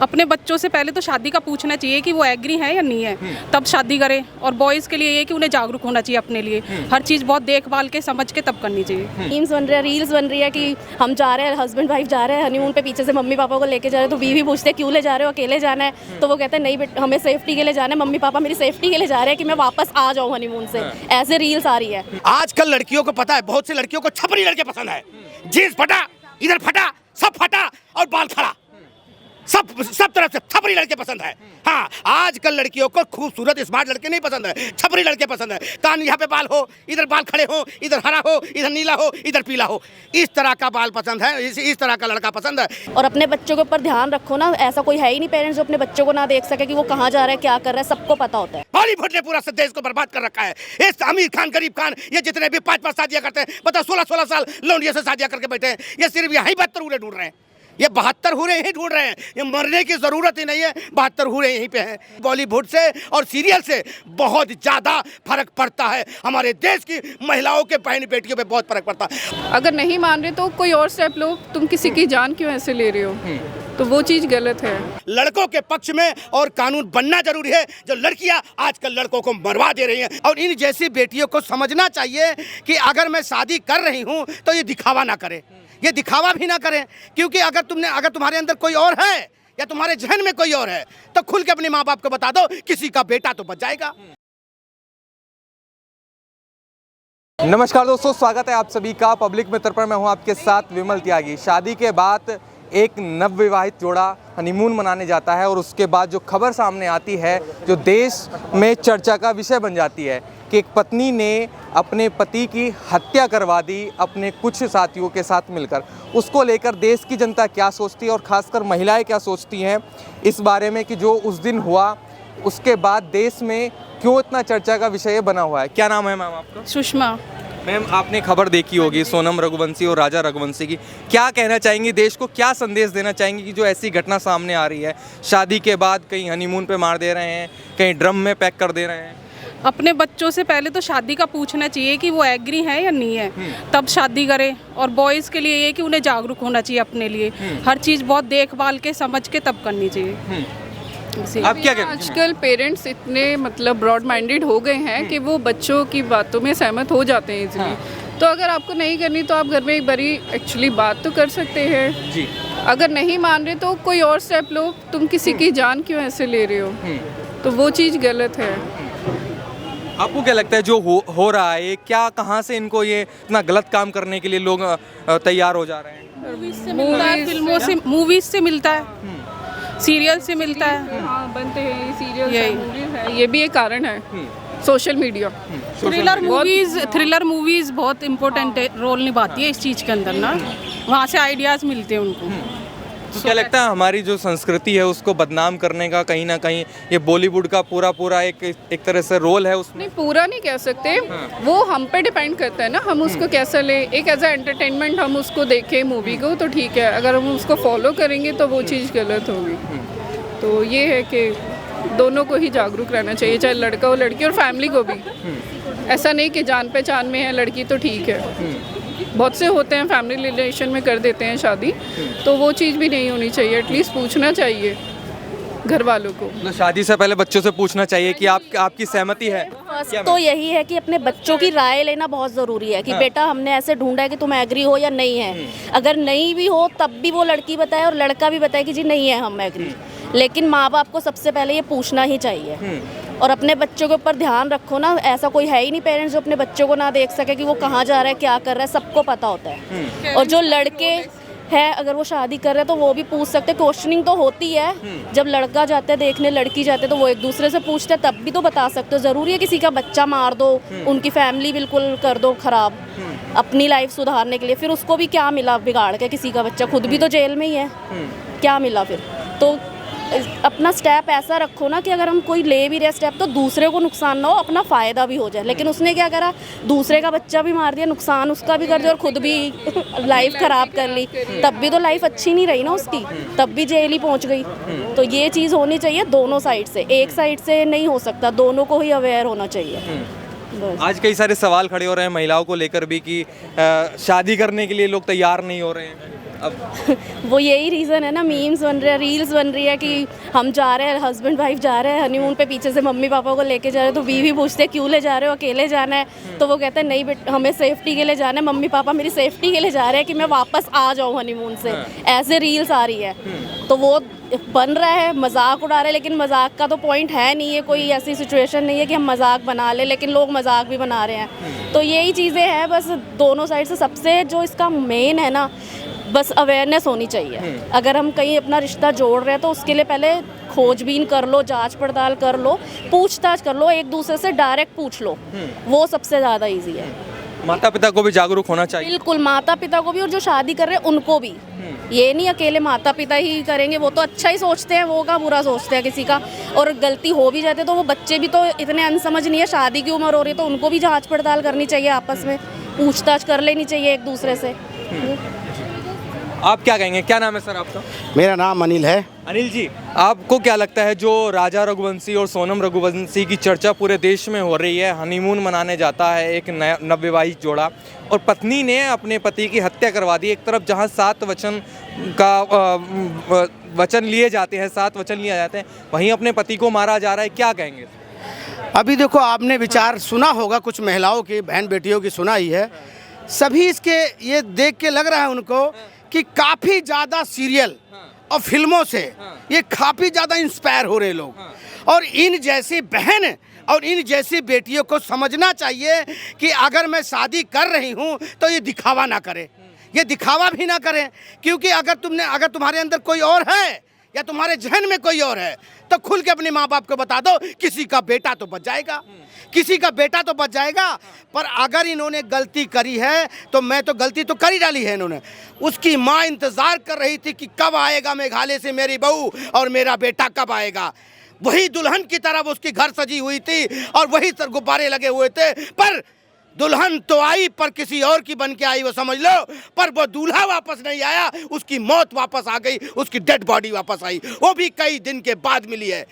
अपने बच्चों से पहले तो शादी का पूछना चाहिए कि वो एग्री है या नहीं है, तब शादी करें। और बॉयज़ के लिए ये कि उन्हें जागरूक होना चाहिए अपने लिए, हर चीज़ बहुत देखभाल के समझ के तब करनी चाहिए। मीम्स बन रहे हैं, रील्स बन रही है कि हम जा रहे हैं, हस्बैंड वाइफ जा रहे हैं हनीमून पे, पीछे से मम्मी पापा को लेके जा रहे हैं, तो बीवी पूछते हैं क्यों ले जा रहे हो, अकेले जाना है? तो वो कहते हैं नहीं हमें सेफ्टी के लिए जाना है, मम्मी पापा मेरी सेफ्टी के लिए जा रहे हैं कि मैं वापस आ जाऊँ हनीमून से। ऐसे रील्स आ रही है। आजकल लड़कियों को पता है, बहुत सी लड़कियों को छपरी लड़के पसंद है। जींस फटा, इधर फटा, सब फटा और बाल खड़ा, सब तरफ से छपरी लड़के पसंद है। हाँ, आजकल लड़कियों को खूबसूरत स्मार्ट लड़के नहीं पसंद है, छपरी लड़के पसंद है। कान यहाँ पे बाल हो, इधर बाल खड़े हो, इधर हरा हो, इधर नीला हो, इधर पीला हो, इस तरह का बाल पसंद है, इस तरह का लड़का पसंद है। और अपने बच्चों के ऊपर ध्यान रखो ना, ऐसा कोई है ही नहीं पेरेंट्स जो अपने बच्चों को ना देख सके कि वो कहाँ जा रहा है, क्या कर रहा है, सबको पता होता है। बॉलीवुड ने पूरा देश को बर्बाद कर रखा है। इस आमिर खान, गरीब खान, ये जितने भी 5-5 शादियां करते हैं, बताओ 16-16 साल लौंडियों से शादियां करके बैठे हैं। ये सिर्फ यही 72 हूरे ढूंढ रहे हैं, ये 72 हूरे ही ढूंढ रहे हैं। ये मरने की जरूरत ही नहीं है, 72 हूरे यहीं पे हैं। बॉलीवुड से और सीरियल से बहुत ज्यादा फर्क पड़ता है, हमारे देश की महिलाओं के बहन बेटियों पे बहुत फर्क पड़ता है। अगर नहीं मान रहे तो कोई और स्टेप लो, तुम किसी की जान क्यों ऐसे ले रहे हो, तो वो चीज़ गलत है। लड़कों के पक्ष में और कानून बनना जरूरी है। जो लड़कियां आजकल लड़कों को मरवा दे रही हैं, और इन जैसी बेटियों को समझना चाहिए कि अगर मैं शादी कर रही हूं तो ये दिखावा ना करें, ये दिखावा भी ना करें। क्योंकि अगर तुम्हारे अंदर कोई और है या तुम्हारे जहन में कोई और है, तो खुल के अपने माँ बाप को बता दो, किसी का बेटा तो बच जाएगा। नमस्कार दोस्तों, स्वागत है आप सभी का पब्लिक मित्र पर। मैं हूं आपके साथ विमल त्यागी। शादी के बाद एक नवविवाहित जोड़ा हनीमून मनाने जाता है और उसके बाद जो खबर सामने आती है, जो देश में चर्चा का विषय बन जाती है कि एक पत्नी ने अपने पति की हत्या करवा दी अपने कुछ साथियों के साथ मिलकर। उसको लेकर देश की जनता क्या सोचती है और ख़ासकर महिलाएं क्या सोचती हैं इस बारे में कि जो उस दिन हुआ उसके बाद देश में क्यों इतना चर्चा का विषय बना हुआ है। क्या नाम है मैम आपका? सुषमा। मैम, आपने खबर देखी होगी सोनम रघुवंशी और राजा रघुवंशी की, क्या कहना चाहेंगी, देश को क्या संदेश देना चाहेंगी कि जो ऐसी घटना सामने आ रही है, शादी के बाद कहीं हनीमून पे मार दे रहे हैं, कहीं ड्रम में पैक कर दे रहे हैं? अपने बच्चों से पहले तो शादी का पूछना चाहिए कि वो एग्री है या नहीं है, तब शादी करें। और बॉयज़ के लिए ये कि उन्हें जागरूक होना चाहिए अपने लिए, हर चीज़ बहुत देखभाल के समझ के तब करनी चाहिए। आप क्या कहते हैं? आजकल पेरेंट्स इतने मतलब ब्रॉड माइंडेड हो गए हैं कि वो बच्चों की बातों में सहमत हो जाते हैं इजीली। तो अगर आपको नहीं करनी तो आप घर में एक बारी एक्चुअली बात तो कर सकते हैं जी। अगर नहीं मान रहे तो कोई और स्टेप लो, तुम किसी की जान क्यों ऐसे ले रहे हो, तो वो चीज़ गलत है। आपको क्या लगता है जो हो रहा है, क्या कहाँ से इनको ये इतना गलत काम करने के लिए लोग तैयार हो जा रहे हैं? मूवीज से मिलता है, फिल्मों से, मूवीज से मिलता है, सीरियल से मिलता है। हाँ, बनते हैं सीरियल, मूवीज है, ये भी एक कारण है। सोशल मीडिया, थ्रिलर मूवीज बहुत इम्पोर्टेंट रोल निभाती है इस चीज़ के अंदर ना, वहाँ से आइडियाज़ मिलते हैं उनको। तो क्या लगता है हमारी जो संस्कृति है उसको बदनाम करने का कहीं ना कहीं ये बॉलीवुड का पूरा एक तरह से रोल है उसमें? नहीं, पूरा नहीं कह सकते, वो हम पे डिपेंड करता है ना, हम उसको कैसा ले। एक एज ए एंटरटेनमेंट हम उसको देखें मूवी को तो ठीक है, अगर हम उसको फॉलो करेंगे तो वो चीज़ गलत होगी। तो ये है कि दोनों को ही जागरूक रहना चाहिए, चाहे लड़का हो लड़की, और फैमिली को भी। ऐसा नहीं कि जान पहचान में है लड़की तो ठीक है, बहुत से होते हैं फैमिली रिलेशन में कर देते हैं शादी, तो वो चीज़ भी नहीं होनी चाहिए। एटलीस्ट पूछना चाहिए घर वालों को। तो शादी से पहले बच्चों से पूछना चाहिए कि आपकी सहमति है? तो यही है कि अपने बच्चों की राय लेना बहुत ज़रूरी है कि बेटा हमने ऐसे ढूंढा है कि तुम एग्री हो या नहीं है। अगर नहीं भी हो तब भी वो लड़की बताए और लड़का भी बताए कि जी नहीं है हम एग्री, लेकिन माँ बाप को सबसे पहले ये पूछना ही चाहिए। और अपने बच्चों के ऊपर ध्यान रखो ना, ऐसा कोई है ही नहीं पेरेंट्स जो अपने बच्चों को ना देख सके कि वो कहाँ जा रहा है, क्या कर रहा है, सबको पता होता है। और जो लड़के हैं अगर वो शादी कर रहे हैं तो वो भी पूछ सकते हैं, क्वेश्चनिंग तो होती है। जब लड़का जाता है देखने, लड़की जाते हैं तो वो एक दूसरे से पूछते हैं, तब भी तो बता सकते हो। ज़रूरी है किसी का बच्चा मार दो, उनकी फैमिली बिल्कुल कर दो ख़राब अपनी लाइफ सुधारने के लिए, फिर उसको भी क्या मिला बिगाड़ के? किसी का बच्चा खुद भी तो जेल में ही है, क्या मिला फिर? तो अपना स्टेप ऐसा रखो ना कि अगर हम कोई ले भी रहे स्टेप तो दूसरे को नुकसान ना हो, अपना फ़ायदा भी हो जाए। लेकिन उसने क्या करा, दूसरे का बच्चा भी मार दिया, नुकसान उसका भी कर दिया और खुद भी लाइफ ख़राब कर ली, तब भी तो लाइफ अच्छी नहीं रही ना उसकी, तब भी जेल ही पहुंच गई। तो ये चीज़ होनी चाहिए दोनों साइड से, एक साइड से नहीं हो सकता, दोनों को ही अवेयर होना चाहिए। बस। आज कई सारे सवाल खड़े हो रहे हैं महिलाओं को लेकर भी कि शादी करने के लिए लोग तैयार नहीं हो रहे हैं अब। वो यही रीज़न है ना, मीम्स बन रहे हैं, रील्स बन रही है कि हम जा रहे हैं, हस्बैंड वाइफ जा रहे हैं हनीमून पे, पीछे से मम्मी पापा को लेके जा रहे हैं, तो बीवी पूछते हैं क्यों ले जा रहे हो, अकेले जाना है? तो वो कहते हैं नहीं बेटा हमें सेफ्टी के लिए जाना है, मम्मी पापा मेरी सेफ्टी के लिए जा रहे हैं कि मैं वापस आ जाऊँ हनीमून से। ऐसे रील्स आ रही है तो वो बन रहा है, मजाक उड़ा रहे हैं, लेकिन मजाक का तो पॉइंट है नहीं है, कोई ऐसी सिचुएशन नहीं है कि हम मजाक बना लें, लेकिन लोग मजाक भी बना रहे हैं। तो यही चीज़ें हैं बस, दोनों साइड से सबसे जो इसका मेन है ना, बस अवेयरनेस होनी चाहिए। अगर हम कहीं अपना रिश्ता जोड़ रहे हैं तो उसके लिए पहले खोजबीन कर लो, जांच पड़ताल कर लो, पूछताछ कर लो, एक दूसरे से डायरेक्ट पूछ लो, वो सबसे ज़्यादा इजी है। माता पिता को भी जागरूक होना चाहिए। बिल्कुल, माता पिता को भी और जो शादी कर रहे हैं उनको भी। ये नहीं अकेले माता पिता ही करेंगे, वो तो अच्छा ही सोचते हैं, वो का बुरा सोचते हैं किसी का, और गलती हो भी जाती है तो वो बच्चे भी तो इतने अनसमझ नहीं है, शादी की उम्र हो रही है तो उनको भी जांच पड़ताल करनी चाहिए, आपस में पूछताछ कर लेनी चाहिए एक दूसरे से। आप क्या कहेंगे, क्या नाम है सर आपका? मेरा नाम अनिल है। अनिल जी, आपको क्या लगता है जो राजा रघुवंशी और सोनम रघुवंशी की चर्चा पूरे देश में हो रही है, हनीमून मनाने जाता है एक नवविवाहित जोड़ा और पत्नी ने अपने पति की हत्या करवा दी, एक तरफ जहां 7 वचन का वचन लिए जाते हैं, 7 वचन लिए जाते हैं, वहीं अपने पति को मारा जा रहा है, क्या कहेंगे? अभी देखो, आपने विचार सुना होगा, कुछ महिलाओं की, बहन बेटियों की सुना ही है। सभी इसके ये देख के लग रहा है उनको कि काफ़ी ज़्यादा सीरियल और फिल्मों से ये काफ़ी ज़्यादा इंस्पायर हो रहे लोग, और इन जैसी बहन और इन जैसी बेटियों को समझना चाहिए कि अगर मैं शादी कर रही हूँ तो ये दिखावा ना करें, ये दिखावा भी ना करें, क्योंकि अगर तुम्हारे अंदर कोई और है या तुम्हारे जहन में कोई और है तो खुल के अपने माँ बाप को बता दो, किसी का बेटा तो बच जाएगा, किसी का बेटा तो बच जाएगा। पर अगर इन्होंने गलती करी है तो मैं तो गलती तो कर ही डाली है इन्होंने। उसकी माँ इंतज़ार कर रही थी कि कब आएगा मेघालय से मेरी बहू और मेरा बेटा कब आएगा। वही दुल्हन की तरह वो उसकी घर सजी हुई थी और वही सर गुब्बारे लगे हुए थे, पर दुल्हन तो आई पर किसी और की बन के आई, वो समझ लो। पर वो दूल्हा वापस नहीं आया, उसकी मौत वापस आ गई, उसकी डेड बॉडी वापस आई, वो भी कई दिन के बाद मिली है।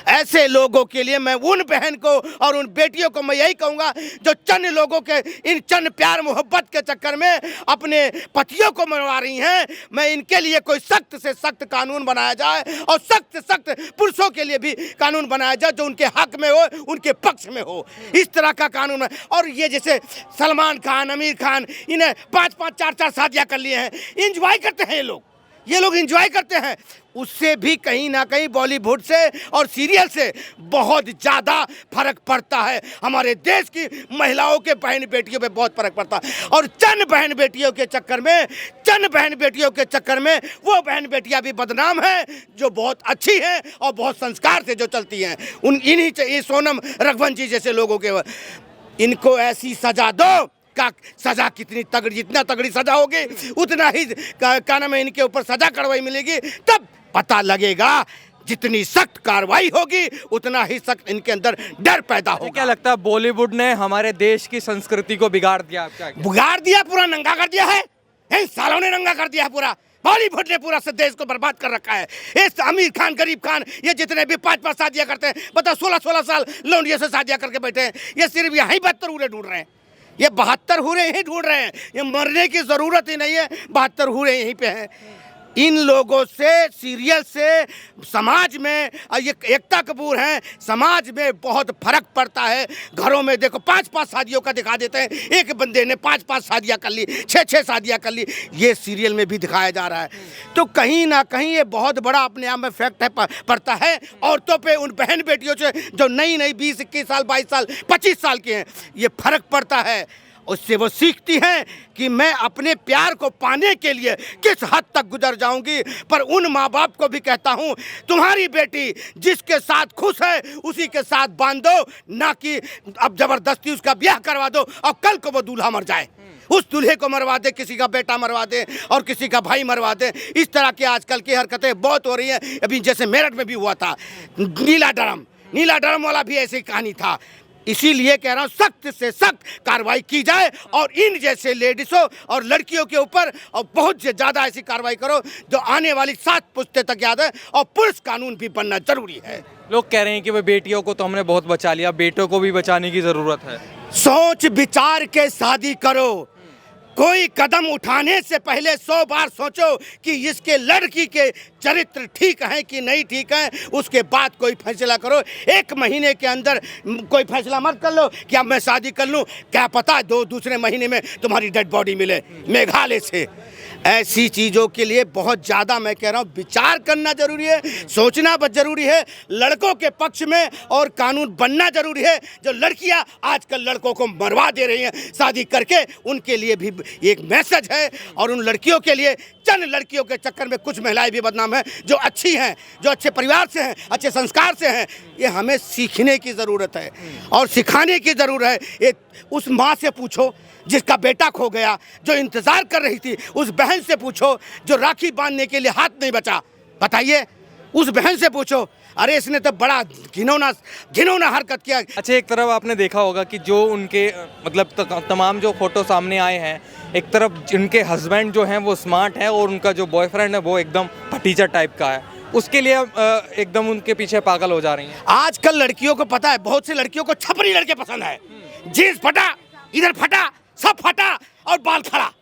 ऐसे लोगों के लिए मैं उन बहन को और उन बेटियों को मैं यही कहूँगा जो चंद लोगों के इन चंद प्यार मोहब्बत के चक्कर में अपने पतियों को मरवा रही हैं, मैं इनके लिए कोई सख्त से सख्त कानून बनाया जाए और सख्त से सख्त पुरुषों के लिए भी कानून बनाया जाए जो उनके हक में हो, उनके पक्ष में हो, इस तरह का कानून है। और ये जैसे सलमान खान, आमिर खान, इन्हें 5-5, 4-4 शादियाँ कर लिए हैं, इंजॉय करते हैं ये लोग इंजॉय करते हैं। उससे भी कहीं ना कहीं बॉलीवुड से और सीरियल से बहुत ज़्यादा फर्क पड़ता है। हमारे देश की महिलाओं के बहन बेटियों पे बहुत फर्क पड़ता है, और चंद बहन बेटियों के चक्कर में वो बहन बेटियां भी बदनाम हैं जो बहुत अच्छी हैं और बहुत संस्कार से जो चलती हैं। इन्हीं सोनम रघुवंशी जैसे लोगों के, इनको ऐसी सजा दो का सजा कितनी तगड़ी, जितना तगड़ी सजा होगी उतना ही क्या नाम है इनके ऊपर सजा कार्रवाई मिलेगी, तब पता लगेगा। जितनी सख्त कार्रवाई होगी उतना ही सख्त इनके अंदर डर पैदा होगा। क्या लगता है बॉलीवुड ने हमारे देश की संस्कृति को बिगाड़ दिया? बिगाड़ दिया, पूरा नंगा कर दिया है, इन सालों ने नंगा कर दिया है पूरा। बॉलीवुड ने पूरा देश को बर्बाद कर रखा है। इस आमिर खान, गरीब खान, ये जितने भी 5-5 शादियां करते हैं, बताओ 16-16 साल लौंडियों से शादियां करके बैठे हैं, ये सिर्फ यही 72 हूरे ढूंढ रहे हैं, ये 72 हूरे ही ढूंढ रहे हैं, ये मरने की ज़रूरत ही नहीं है, 72 हूरे यहीं पे हैं। इन लोगों से, सीरियल से समाज में, ये एकता कपूर हैं, समाज में बहुत फर्क पड़ता है। घरों में देखो 5-5 शादियों का दिखा देते हैं, एक बंदे ने 5-5 शादियां कर ली, 6-6 शादियां कर ली, ये सीरियल में भी दिखाया जा रहा है। तो कहीं ना कहीं ये बहुत बड़ा अपने आप में फैक्ट है, पड़ता है औरतों पे, उन बहन बेटियों से जो नई 20-21 साल, 22 साल, 25 साल के हैं, ये फर्क पड़ता है। उससे वो सीखती हैं कि मैं अपने प्यार को पाने के लिए किस हद तक गुजर जाऊंगी। पर उन माँ बाप को भी कहता हूँ, तुम्हारी बेटी जिसके साथ खुश है उसी के साथ बांध दो, ना कि अब जबरदस्ती उसका ब्याह करवा दो और कल को वो दूल्हा मर जाए, उस दूल्हे को मरवा दे, किसी का बेटा मरवा दे और किसी का भाई मरवा दे। इस तरह की आजकल की हरकतें बहुत हो रही हैं। अभी जैसे मेरठ में भी हुआ था, नीला ड्रम वाला भी ऐसी कहानी था। इसीलिए कह रहा हूँ सख्त से सख्त कार्रवाई की जाए और इन जैसे लेडीज़ों और लड़कियों के ऊपर और बहुत से ज़्यादा ऐसी कार्रवाई करो जो आने वाली 7 पुश्ते तक याद है। और पुलिस कानून भी बनना जरूरी है। लोग कह रहे हैं कि भाई बेटियों को तो हमने बहुत बचा लिया, बेटों को भी बचाने की ज़रूरत है। सोच विचार के शादी करो। कोई कदम उठाने से पहले 100 बार सोचो कि इसके लड़की के चरित्र ठीक है कि नहीं ठीक है, उसके बाद कोई फैसला करो। 1 महीने के अंदर कोई फैसला मत कर लो कि अब मैं शादी कर लूं, क्या पता दूसरे महीने में तुम्हारी डेड बॉडी मिले मेघालय से। ऐसी चीज़ों के लिए बहुत ज़्यादा मैं कह रहा हूँ विचार करना जरूरी है, सोचना बहुत जरूरी है। लड़कों के पक्ष में और कानून बनना जरूरी है। जो लड़कियाँ आजकल लड़कों को मरवा दे रही हैं शादी करके, उनके लिए भी एक मैसेज है। और उन लड़कियों के लिए, चंद लड़कियों के चक्कर में कुछ महिलाएं भी बदनाम हैं जो अच्छी हैं, जो अच्छे परिवार से हैं, अच्छे संस्कार से हैं। ये हमें सीखने की ज़रूरत है और सिखाने की ज़रूरत है। एक उस माँ से पूछो जिसका बेटा खो गया, जो इंतज़ार कर रही थी। उस बहन से पूछो जो राखी बांधने के लिए हाथ नहीं बचा। बताइए, उस बहन से पूछो। अरे इसने तो बड़ा घिनौना हरकत किया। अच्छा, एक तरफ आपने देखा होगा कि जो उनके मतलब तमाम जो फोटो सामने आए हैं, एक तरफ उनके हस्बैंड जो हैं वो स्मार्ट हैं और उनका जो बॉयफ्रेंड है वो एकदम फटीचर टाइप का है। उसके लिए एकदम उनके पीछे पागल हो जा रही हैं। आजकल लड़कियों को पता है, बहुत सी लड़कियों को छपरी लड़के पसंद है। जीन्स फटा, इधर फटा, सब फटा और बाल खड़ा,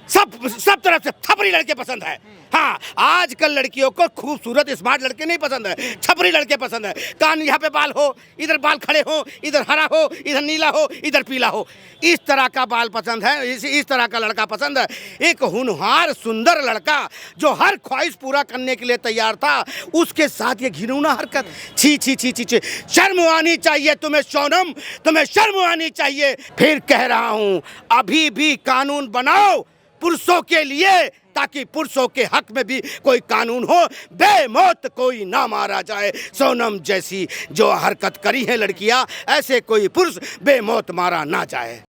सब तरफ से छपरी लड़के पसंद है। हाँ, आजकल लड़कियों को खूबसूरत स्मार्ट लड़के नहीं पसंद है, छपरी लड़के पसंद है। कान यहाँ पे बाल हो, इधर बाल खड़े हो, इधर हरा हो, इधर नीला हो, इधर पीला हो, इस तरह का बाल पसंद है, इस तरह का लड़का पसंद है। एक होनहार सुंदर लड़का जो हर ख्वाहिश पूरा करने के लिए तैयार था, उसके साथ ये घिनौना हरकत। छी छी छी छी छी, शर्म आनी चाहिए तुम्हें सोनम, तुम्हें शर्म आनी चाहिए। फिर कह रहा हूँ, अभी भी कानून बनाओ पुरुषों के लिए, ताकि पुरुषों के हक में भी कोई कानून हो, बेमौत कोई ना मारा जाए। सोनम जैसी जो हरकत करी है लड़कियां, ऐसे कोई पुरुष बेमौत मारा ना जाए।